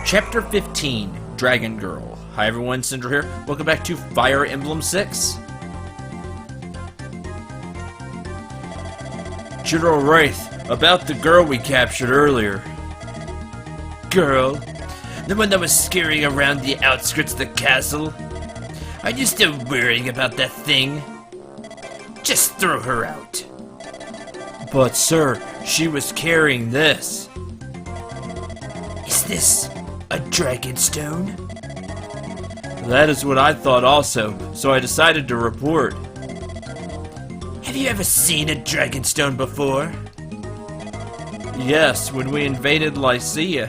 Chapter 15, Dragon Girl. Hi everyone, Cendril here. Welcome back to Fire Emblem 6. General Wraith, about the girl we captured earlier. Girl? The one that was scurrying around the outskirts of the castle? Are you still worrying about that thing? Just throw her out. But sir, she was carrying this. Is this a dragon stone? That is what I thought also, so I decided to report. Have you ever seen a dragon stone before? Yes, when we invaded Lycia.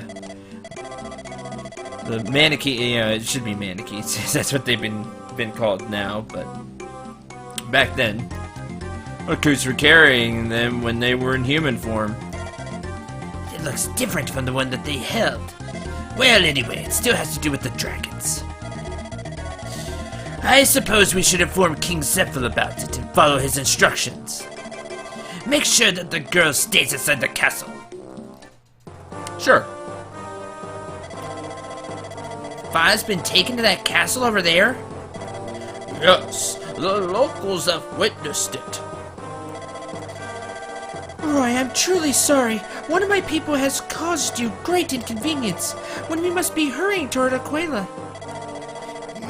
The Manakee, it should be Manakees, that's what they've been called now, but back then. Recruits were carrying them when they were in human form. It looks different from the one that they held. Well, anyway, it still has to do with the dragons. I suppose we should inform King Zephyl about it and follow his instructions. Make sure that the girl stays inside the castle. Sure. Fire's been taken to that castle over there? Yes, the locals have witnessed it. Roy, I'm truly sorry. One of my people has caused you great inconvenience when we must be hurrying toward Aquila.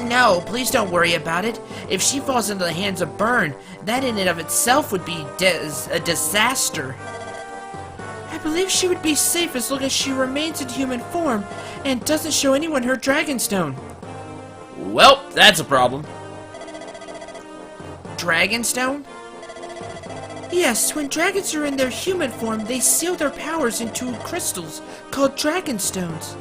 No, please don't worry about it. If she falls into the hands of Byrne, that in and of itself would be a disaster. I believe she would be safe as long as she remains in human form and doesn't show anyone her Dragonstone. Well, that's a problem. Dragonstone? Yes, when dragons are in their human form, they seal their powers into crystals called Dragonstones.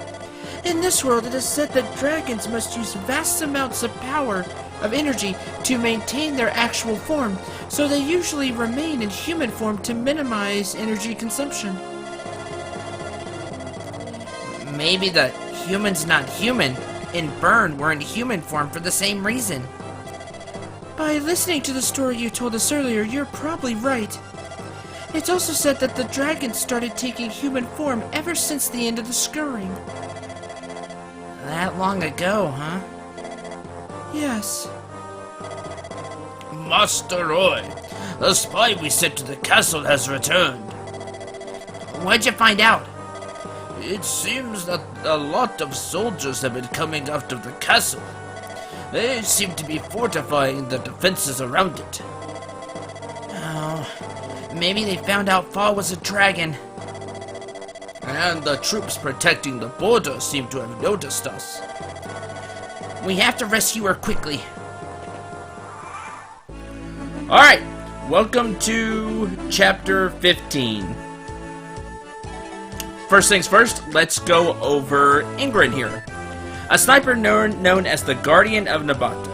In this world, it is said that dragons must use vast amounts of power, of energy, to maintain their actual form, so they usually remain in human form to minimize energy consumption. Maybe the human's not human. In Byrne, we're in human form for the same reason. By listening to the story you told us earlier, you're probably right. It's also said that the dragons started taking human form ever since the end of the scurrying. That long ago, huh? Yes. Master Roy, the spy we sent to the castle has returned. What'd you find out? It seems that a lot of soldiers have been coming out of the castle. They seem to be fortifying the defenses around it. Oh, maybe they found out Fa was a dragon. And the troops protecting the border seem to have noticed us. We have to rescue her quickly. Alright, welcome to Chapter 15. First things first, let's go over Ingrid here. A sniper known as the Guardian of Nabata.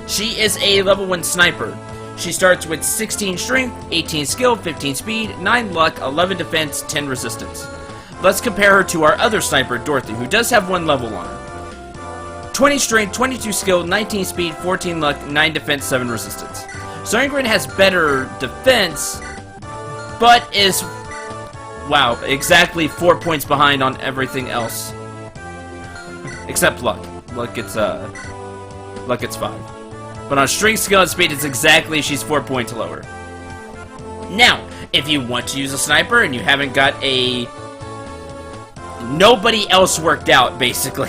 She is a level 1 sniper. She starts with 16 strength, 18 skill, 15 speed, 9 luck, 11 defense, 10 resistance. Let's compare her to our other sniper, Dorothy, who does have 1 level on her. 20 strength, 22 skill, 19 speed, 14 luck, 9 defense, 7 resistance. So Ingrid has better defense, but is, wow, exactly 4 points behind on everything else. Except luck. Luck gets 5. But on strength, skill, and speed, it's exactly, she's 4 points lower. Now, if you want to use a sniper and you haven't got a... nobody else worked out, basically.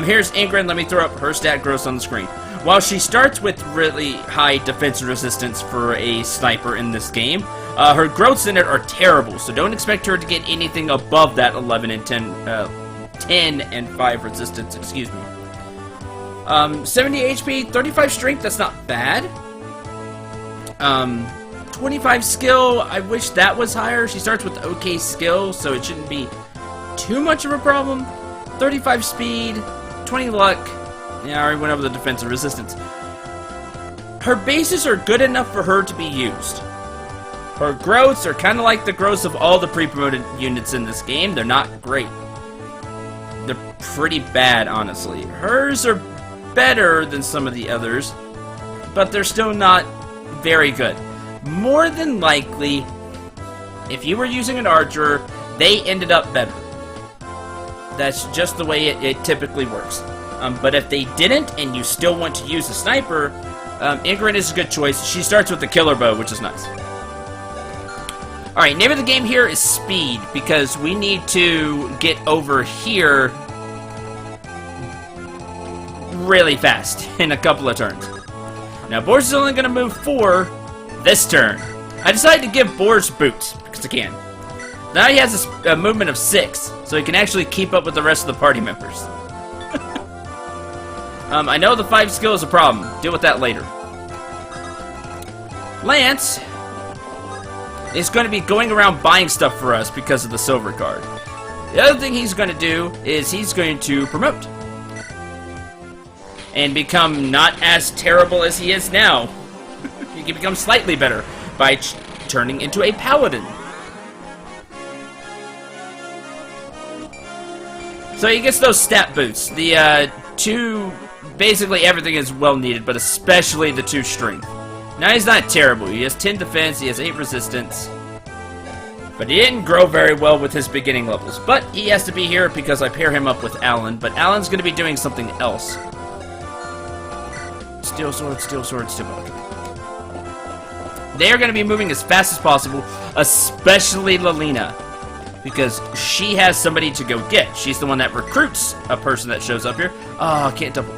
Here's Ingrid. Let me throw up her stat gross on the screen. While she starts with really high defense and resistance for a sniper in this game, her growths in it are terrible, so don't expect her to get anything above that 11 and 10 and 5 resistance, excuse me. 70 HP, 35 strength, that's not bad. 25 skill, I wish that was higher. She starts with okay skill, so it shouldn't be too much of a problem. 35 speed, 20 luck. Yeah, I already went over the defense and resistance. Her bases are good enough for her to be used. Her growths are kind of like the growths of all the pre-promoted units in this game. They're not great. They're pretty bad, honestly. Hers are better than some of the others, but they're still not very good. More than likely, if you were using an archer, they ended up better. That's just the way it typically works. But if they didn't, and you still want to use a sniper, Ingrid is a good choice. She starts with the killer bow, which is nice. Alright, name of the game here is Speed, because we need to get over here really fast in a couple of turns. Now, Boris is only going to move 4 this turn. I decided to give Boris boots, because I can. Now he has a movement of 6, so he can actually keep up with the rest of the party members. I know the 5 skill is a problem. Deal with that later. Lance is going to be going around buying stuff for us because of the silver card. The other thing he's going to do is he's going to promote. And become not as terrible as he is now. He can become slightly better by turning into a paladin. So he gets those stat boosts. The 2, basically everything is well needed, but especially the 2 strength. Now he's not terrible. He has 10 defense, he has 8 resistance. But he didn't grow very well with his beginning levels. But he has to be here because I pair him up with Alan. But Alan's going to be doing something else. Steel sword, steel sword, steel sword. They are going to be moving as fast as possible, especially Lalina. Because she has somebody to go get. She's the one that recruits a person that shows up here. Oh, I can't double.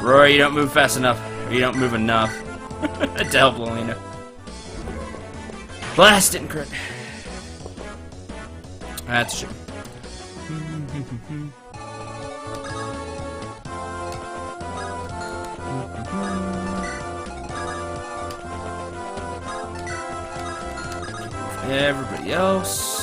Roy, you don't move fast enough. Or you don't move enough. To help Lalina. Blast didn't crit. That's true. Everybody else.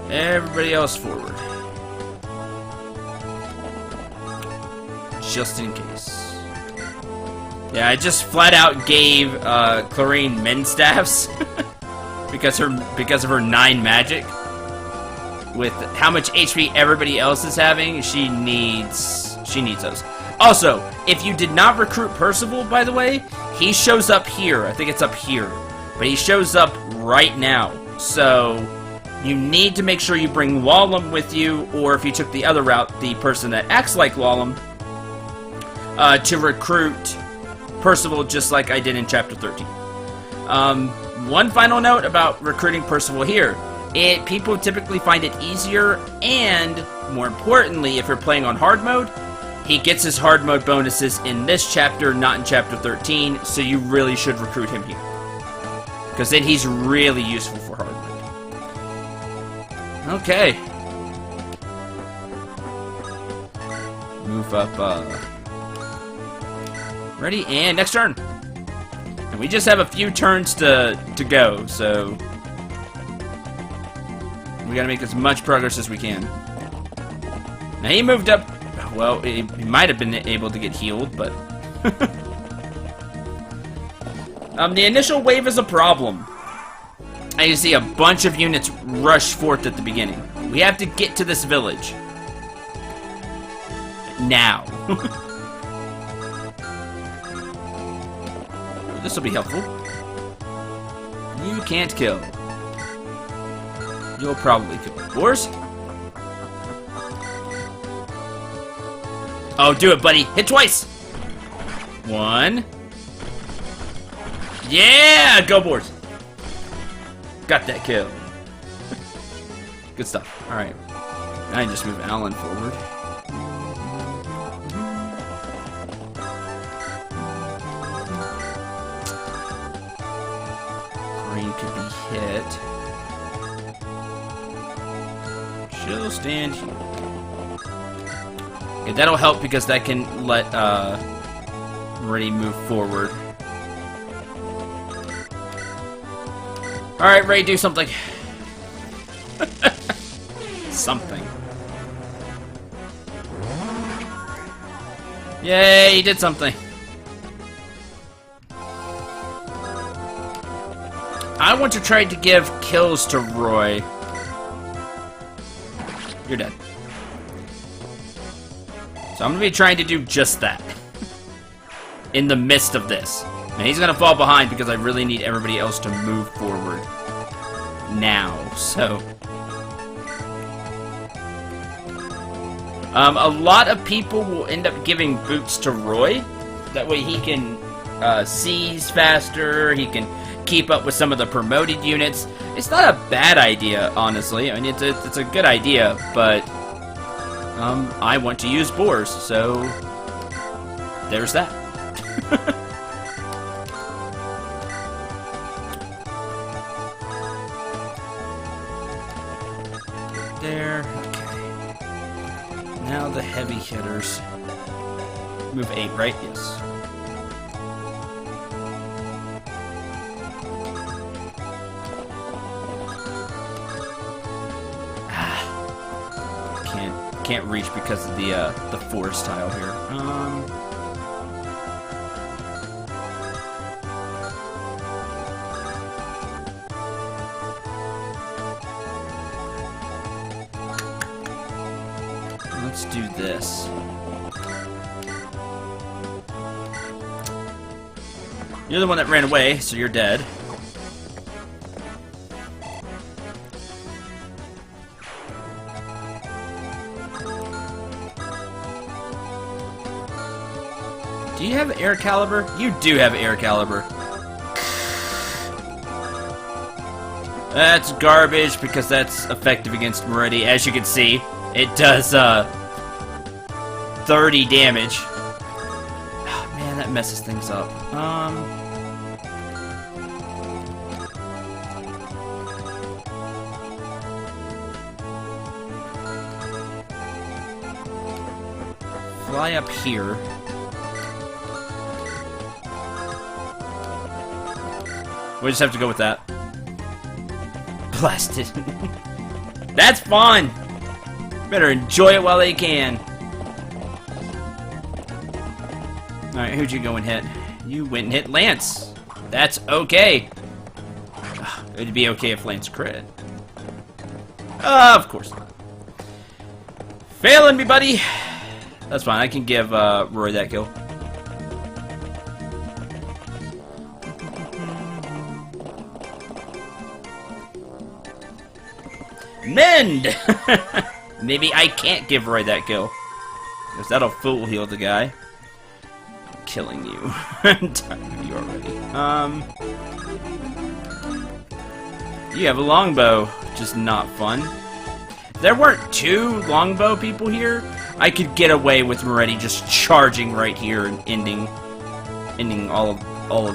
Everybody else forward. Just in case. Yeah, I just flat out gave Clarine men staffs because of her 9 magic. With how much HP everybody else is having, she needs those. Also, if you did not recruit Percival, by the way, he shows up here. I think it's up here, but he shows up right now. So you need to make sure you bring Wallum with you, or if you took the other route, the person that acts like Wallum, to recruit Percival, just like I did in Chapter 13. One final note about recruiting Percival here. People typically find it easier, and more importantly, if you're playing on hard mode, he gets his hard mode bonuses in this chapter, not in Chapter 13, so you really should recruit him here. Because then he's really useful for hard mode. Okay. Move up, ready, and next turn. And we just have a few turns to go, so we gotta make as much progress as we can. Now he moved up. Well, he might have been able to get healed, but the initial wave is a problem. I can see a bunch of units rush forth at the beginning. We have to get to this village now. This will be helpful. You can't kill. You'll probably kill. Boris? Oh, do it, buddy. Hit twice. 1. Yeah! Go, Boris. Got that kill. Good stuff. Alright. Now I just move Alan forward. Green could be hit. She'll stand here. Okay, that'll help because that can let Ray move forward. Alright, Ray, do something. Something. Yay, he did something. I want to try to give kills to Roy. You're dead. So I'm gonna be trying to do just that. In the midst of this. And he's gonna fall behind because I really need everybody else to move forward. Now, so... a lot of people will end up giving boots to Roy. That way he can seize faster, he can keep up with some of the promoted units. It's not a bad idea, honestly. I mean, it's a good idea, but I want to use boars, so there's that. There, okay. Now the heavy hitters. Move 8, right? Yes. Can't reach because of the forest tile here. Let's do this. You're the one that ran away, so you're dead. Do you have air caliber? You do have air caliber. That's garbage because that's effective against Moretti. As you can see, it does 30 damage. Oh, man, that messes things up. Fly up here. We just have to go with that. Blasted. That's fun! Better enjoy it while they can. Alright, who'd you go and hit? You went and hit Lance. That's okay. It'd be okay if Lance crit. Of course not. Failing me, buddy. That's fine, I can give Roy that kill. Mend! Maybe I can't give Roy that kill. Because that'll full heal the guy. I'm killing you. I'm tired of you already. You have a longbow, which is not fun. If there weren't 2 longbow people here, I could get away with Moretti just charging right here and ending all of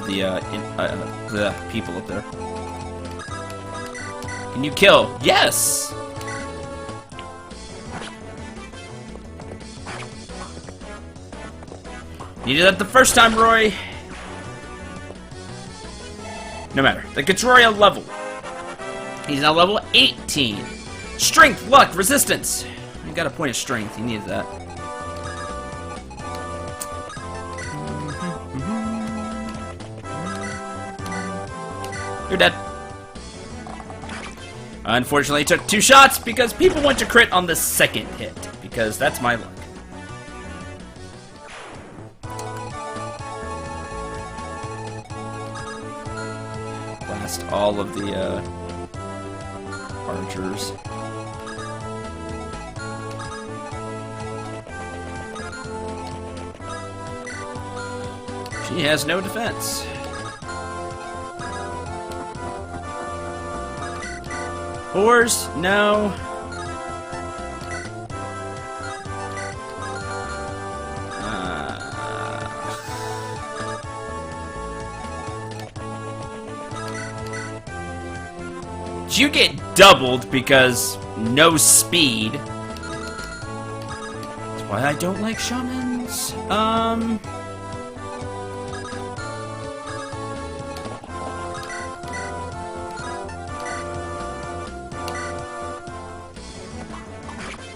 the people up there. Can you kill? Yes! You did that the first time, Roy. No matter. That gets Roy a level. He's now level 18. Strength, luck, resistance. You got a point of strength. He needs that. You're dead. Unfortunately, took 2 shots because people want to crit on the second hit. Because that's my luck. Blast all of the archers. She has no defense. Boars? No. You get doubled because no speed. That's why I don't like shamans.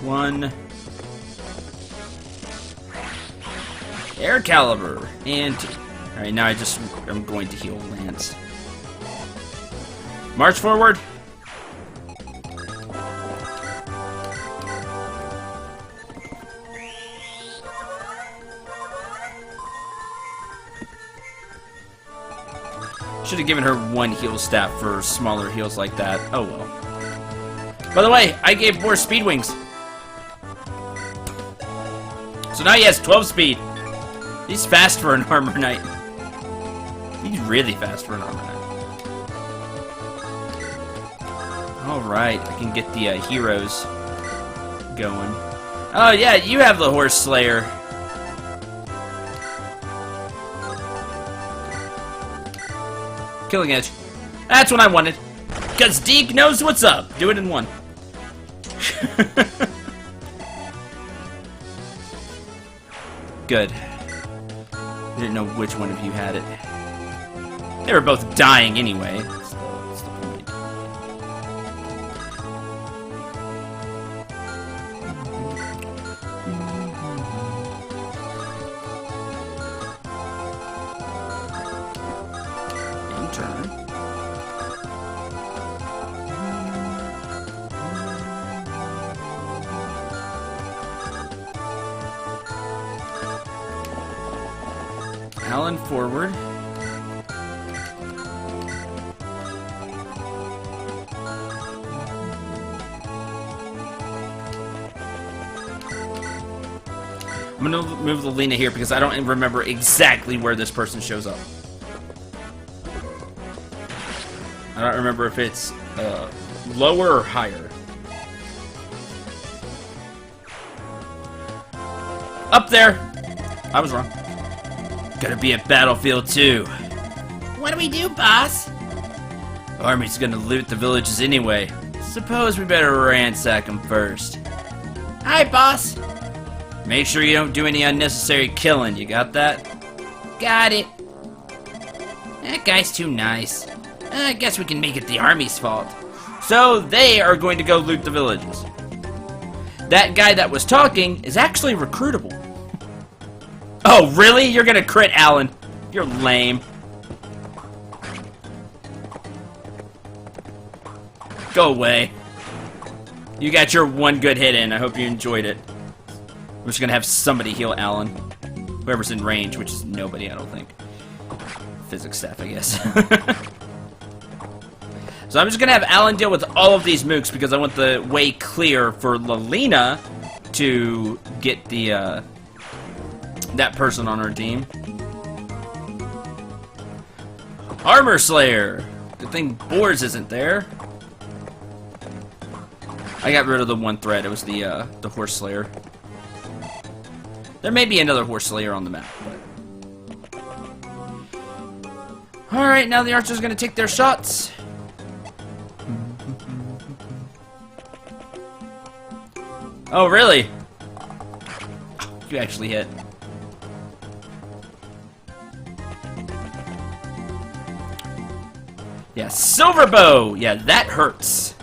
One. Air caliber. And 2. Alright, now I'm going to heal Lance. March forward. Should have given her one heal staff for smaller heals like that. Oh well. By the way, I gave more speed wings. So now he has 12 speed. He's fast for an armor knight. He's really fast for an armor knight. Alright, I can get the heroes going. Oh yeah, you have the Horse Slayer. Killing Edge. That's what I wanted. Because Deke knows what's up. Do it in one. Good. I didn't know which one of you had it. They were both dying anyway. That's the point. In turn. Alan forward. I'm gonna move Lelina here because I don't remember exactly where this person shows up. I don't remember if it's lower or higher. Up there! I was wrong. Gotta be at Battlefield 2. What do we do, boss? Army's gonna loot the villages anyway. Suppose we better ransack them first. Hi, boss! Make sure you don't do any unnecessary killing, you got that? Got it. That guy's too nice. I guess we can make it the army's fault. So they are going to go loot the villages. That guy that was talking is actually recruitable. Oh, really? You're gonna crit Alan. You're lame. Go away. You got your one good hit in. I hope you enjoyed it. I'm just gonna have somebody heal Alan. Whoever's in range, which is nobody, I don't think. Physics staff, I guess. So I'm just gonna have Alan deal with all of these mooks because I want the way clear for Lelina to get the, that person on her team. Armor Slayer! Good thing Boars isn't there. I got rid of the one thread. It was the Horse Slayer. There may be another Horse Slayer on the map, but... Alright, now the archer's gonna take their shots. Oh, really? You actually hit. Yeah, Silver Bow! Yeah, that hurts.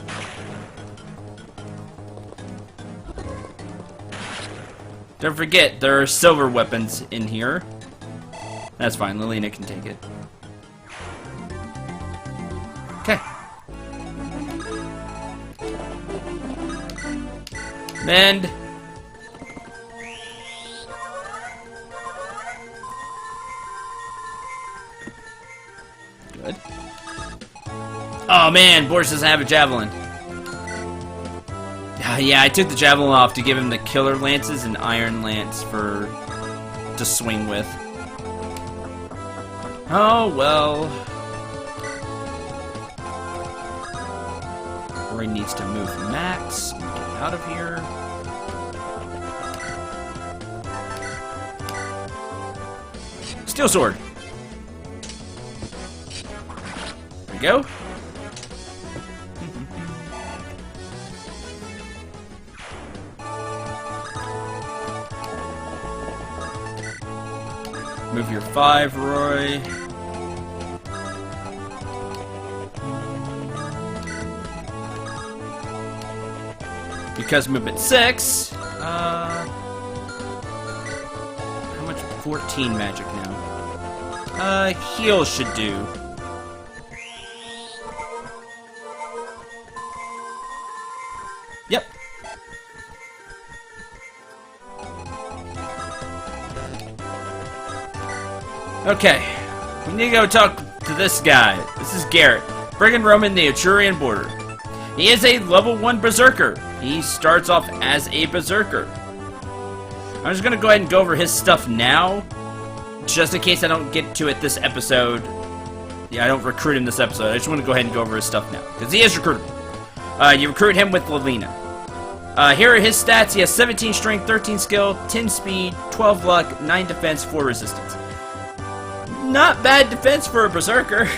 Don't forget, there are silver weapons in here. That's fine, Lelina can take it. Okay. Mend. Good. Oh man, Boris doesn't have a javelin. Yeah, I took the javelin off to give him the killer lances and iron lance to swing with. Oh well. Roy needs to move Max. Get out of here. Steel sword. There we go. Move your 5, Roy. Because movement 6. How much? 14 magic now. Heal should do. Yep. Okay. We need to go talk to this guy. This is Garrett, Brigand Roman the Etrurian border. He is a level 1 Berserker. He starts off as a Berserker. I'm just gonna go ahead and go over his stuff now, just in case I don't get to it this episode. Yeah, I don't recruit him this episode. I just want to go ahead and go over his stuff now, because he is recruitable. You recruit him with Lelina. Here are his stats. He has 17 strength, 13 skill, 10 speed, 12 luck, 9 defense, 4 resistance. Not bad defense for a Berserker.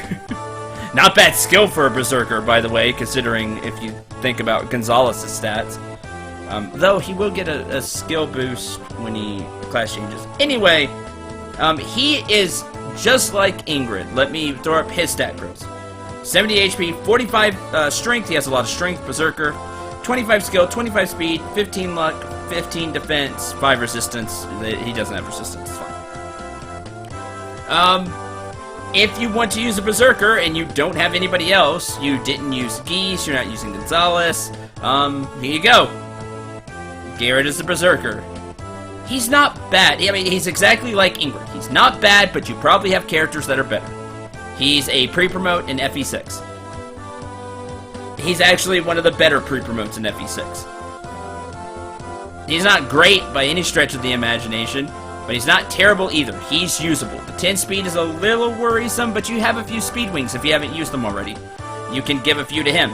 Not bad skill for a Berserker, by the way, considering if you think about Gonzalez's stats. Though he will get a skill boost when he class changes. Anyway, he is just like Ingrid. Let me throw up his stat grids. 70 HP, 45 strength. He has a lot of strength, Berserker. 25 skill, 25 speed, 15 luck, 15 defense, 5 resistance. He doesn't have resistance. It's fine. If you want to use a Berserker and you don't have anybody else, you didn't use Geese, you're not using Gonzalez, here you go. Garrett is the Berserker. He's not bad. I mean, he's exactly like Ingrid. He's not bad, but you probably have characters that are better. He's a pre-promote in FE6. He's actually one of the better pre-promotes in FE6. He's not great by any stretch of the imagination, but he's not terrible either. He's usable. The 10 speed is a little worrisome, but you have a few speed wings if you haven't used them already. You can give a few to him.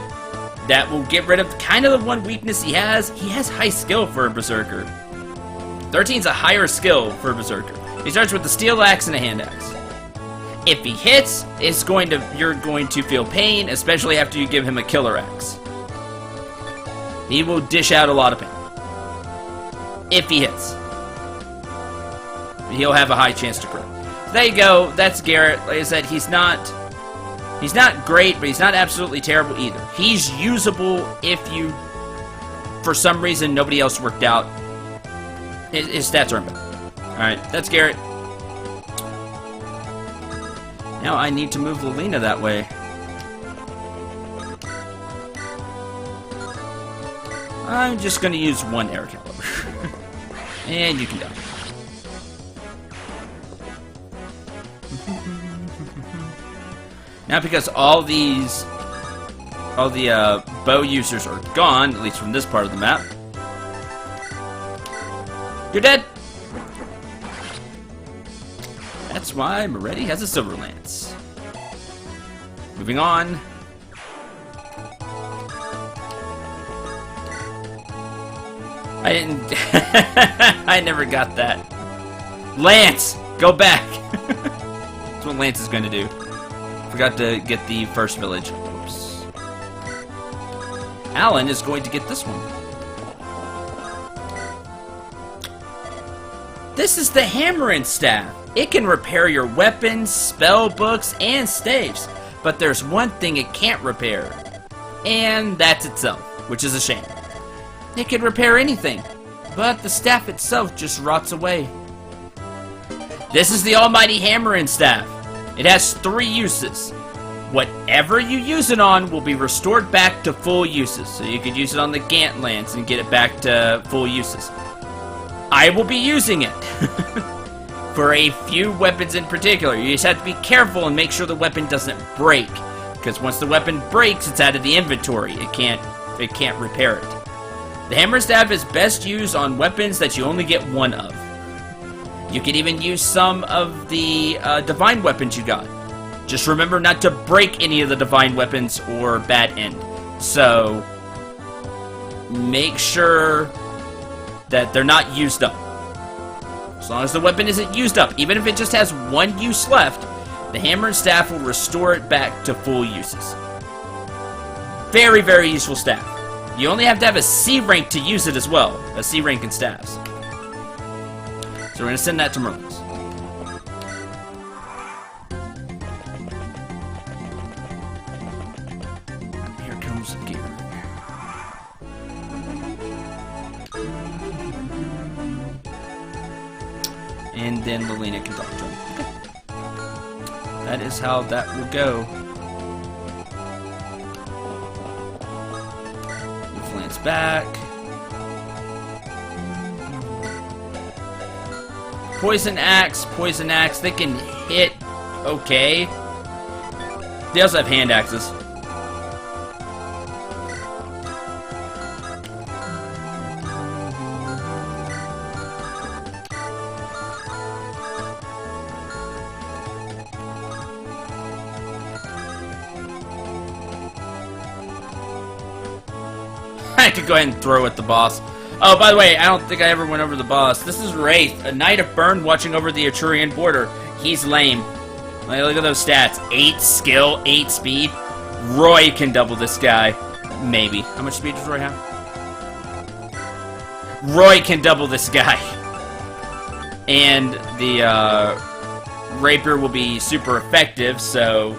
That will get rid of kind of the one weakness he has. He has high skill for a Berserker. 13's a higher skill for a Berserker. He starts with the steel axe and a hand axe. If he hits, you're going to feel pain, especially after you give him a killer axe. He will dish out a lot of pain. If he hits. He'll have a high chance to crit. So there you go. That's Garrett. Like I said, he's not great, but he's not absolutely terrible either. He's usable if you, for some reason, nobody else worked out. His stats aren't bad. Alright, that's Garrett. Now I need to move Lelina that way. I'm just going to use one air caliber. And you can die. Now because all the bow users are gone, at least from this part of the map, you're dead. That's why Moretti has a silver lance. Moving on. I didn't... I never got that. Lance! Go back! That's what Lance is going to do. Forgot to get the first village. Oops. Alan is going to get this one. This is the Hammer and Staff. It can repair your weapons, spell books, and staves. But there's one thing it can't repair. And that's itself, which is a shame. It can repair anything, but the staff itself just rots away. This is the almighty Hammer and Staff. It has 3 uses. Whatever you use it on will be restored back to full uses. So you could use it on the Gant Lance and get it back to full uses. I will be using it. For a few weapons in particular. You just have to be careful and make sure the weapon doesn't break. Because once the weapon breaks, it's out of the inventory. It can't repair it. The Hammer Staff is best used on weapons that you only get 1 of. You can even use some of the divine weapons you got. Just remember not to break any of the divine weapons or bad end. So, make sure that they're not used up. As long as the weapon isn't used up, even if it just has 1 use left, the Hammer and Staff will restore it back to full uses. Very, very useful staff. You only have to have a C rank to use it as well. A C rank in staffs. So we're going to send that to Merlin's. Here comes Gear. And then Lelina can talk to him. Okay. That is how that will go. Move Lance back. Poison Axe, they can hit okay. They also have hand axes. I could go ahead and throw at the boss. Oh, by the way, I don't think I ever went over the boss. This is Wraith, a knight of Bern watching over the Etrurian border. He's lame. Like, look at those stats. 8 skill, 8 speed. Roy can double this guy. Maybe. How much speed does Roy have? Roy can double this guy. And the Rapier will be super effective, so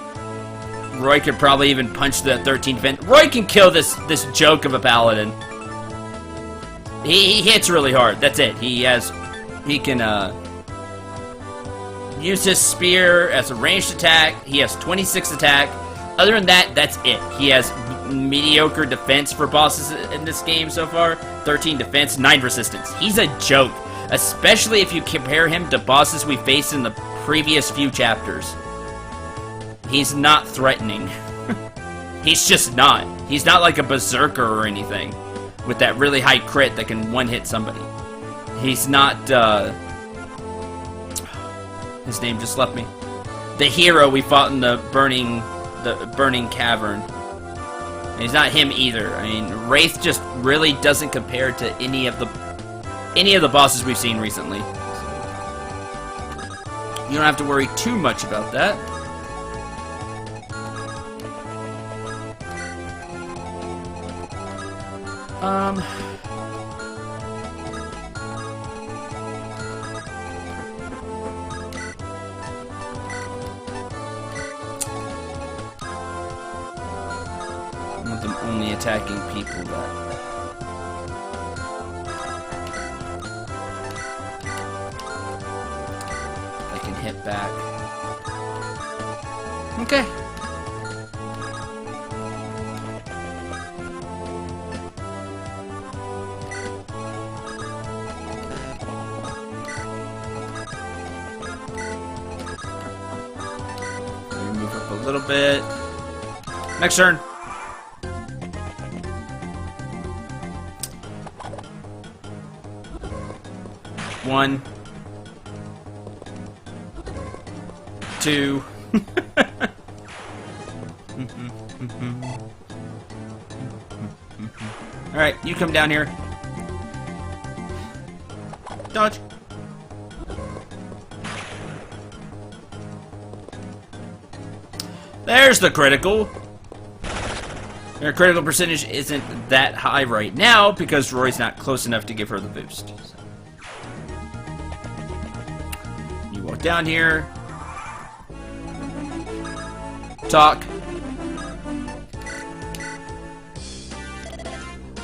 Roy could probably even punch the 13 defense. Roy can kill this joke of a paladin. He hits really hard. That's it. He can use his spear as a ranged attack. He has 26 attack. Other than that, that's it. He has mediocre defense for bosses in this game so far. 13 defense, 9 resistance. He's a joke, especially if you compare him to bosses we faced in the previous few chapters. He's not threatening. He's just not. He's not like a berserker or anything with that really high crit that can one-hit somebody. He's not, his name just left me. The hero we fought in the burning cavern. And he's not him either. I mean, Wraith just really doesn't compare to any of the bosses we've seen recently. You don't have to worry too much about that. I want them only attacking people that I can hit back. Okay. Move up a little bit. Next turn. One. 2. Alright, you come down here. Dodge. There's the critical. Her critical percentage isn't that high right now because Roy's not close enough to give her the boost. So. You walk down here. Talk.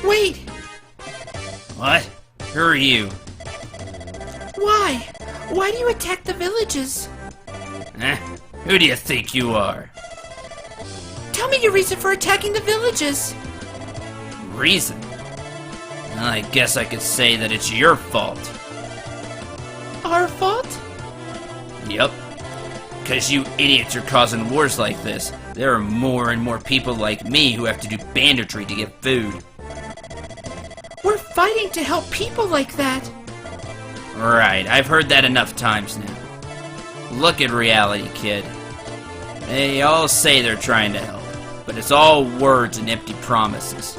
Wait! What? Who are you? Why? Why do you attack the villages? Eh? Who do you think you are? Tell me your reason for attacking the villages. Reason? Well, I guess I could say that it's your fault. Our fault? Yep. Because you idiots are causing wars like this. There are more and more people like me who have to do banditry to get food. We're fighting to help people like that. Right, I've heard that enough times now. Look at reality, kid. They all say they're trying to help, but it's all words and empty promises.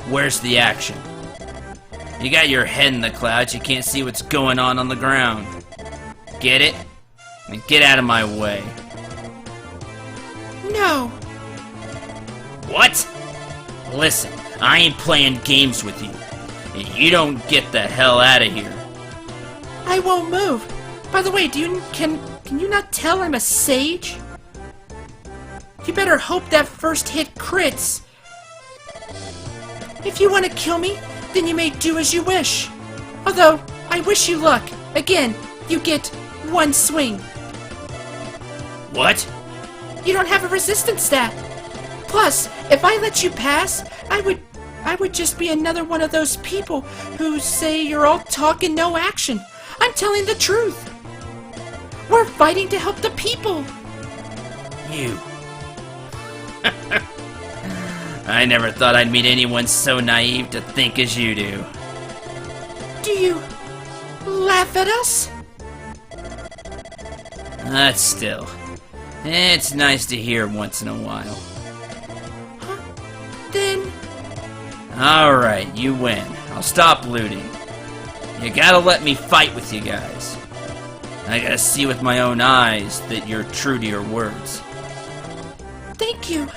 Where's the action? You got your head in the clouds, you can't see what's going on the ground. Get it? Then get out of my way. No. What? Listen, I ain't playing games with you. And you don't get the hell out of here. I won't move. By the way, can you not tell I'm a sage? You better hope that first hit crits. If you want to kill me, then you may do as you wish. Although, I wish you luck. Again, you get 1 swing. What? You don't have a resistance stat. Plus, if I let you pass, I would just be another one of those people who say you're all talk and no action. I'm telling the truth. We're fighting to help the people. I never thought I'd meet anyone so naive to think as you do. Do you laugh at us? Still, it's nice to hear once in a while. Then... Alright, you win. I'll stop looting. You gotta let me fight with you guys. I gotta see with my own eyes that you're true to your words. Thank you.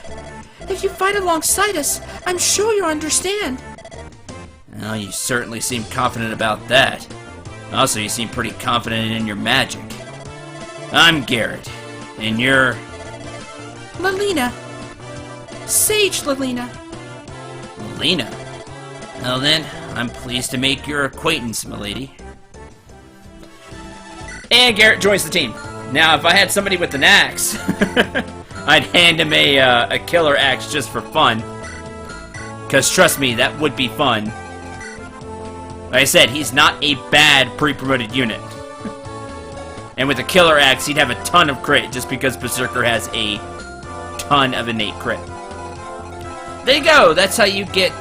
If you fight alongside us, I'm sure you'll understand. Well, you certainly seem confident about that. Also, you seem pretty confident in your magic. I'm Garrett, and you're... Lelina. Sage Lelina. Lena. Well then, I'm pleased to make your acquaintance, milady. And Garrett joins the team. Now, if I had somebody with an axe, I'd hand him a killer axe just for fun. Because trust me, that would be fun. Like I said, he's not a bad pre-promoted unit. And with a killer axe, he'd have a ton of crit just because Berserker has a ton of innate crit. There you go. That's how you get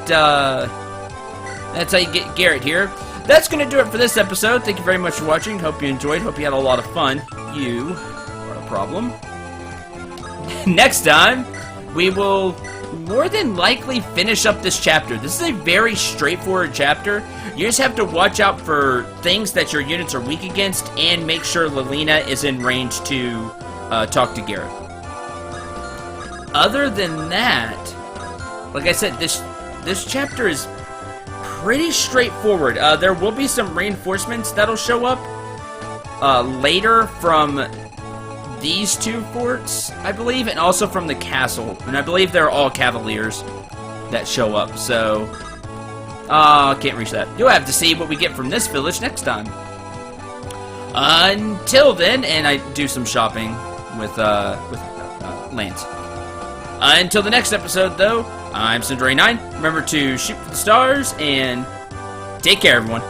Garrett here. That's going to do it for this episode. Thank you very much for watching. Hope you enjoyed. Hope you had a lot of fun. You are a problem. Next time, we will more than likely finish up this chapter. This is a very straightforward chapter. You just have to watch out for things that your units are weak against and make sure Lelina is in range to talk to Garrett. Other than that, like I said, this chapter is pretty straightforward. There will be some reinforcements that'll show up later from these two forts, I believe, and also from the castle. And I believe they're all cavaliers that show up, so... can't reach that. You'll have to see what we get from this village next time. Until then, and I do some shopping with Lance. Until the next episode, though, I'm Cendril 9. Remember to shoot for the stars, and take care, everyone.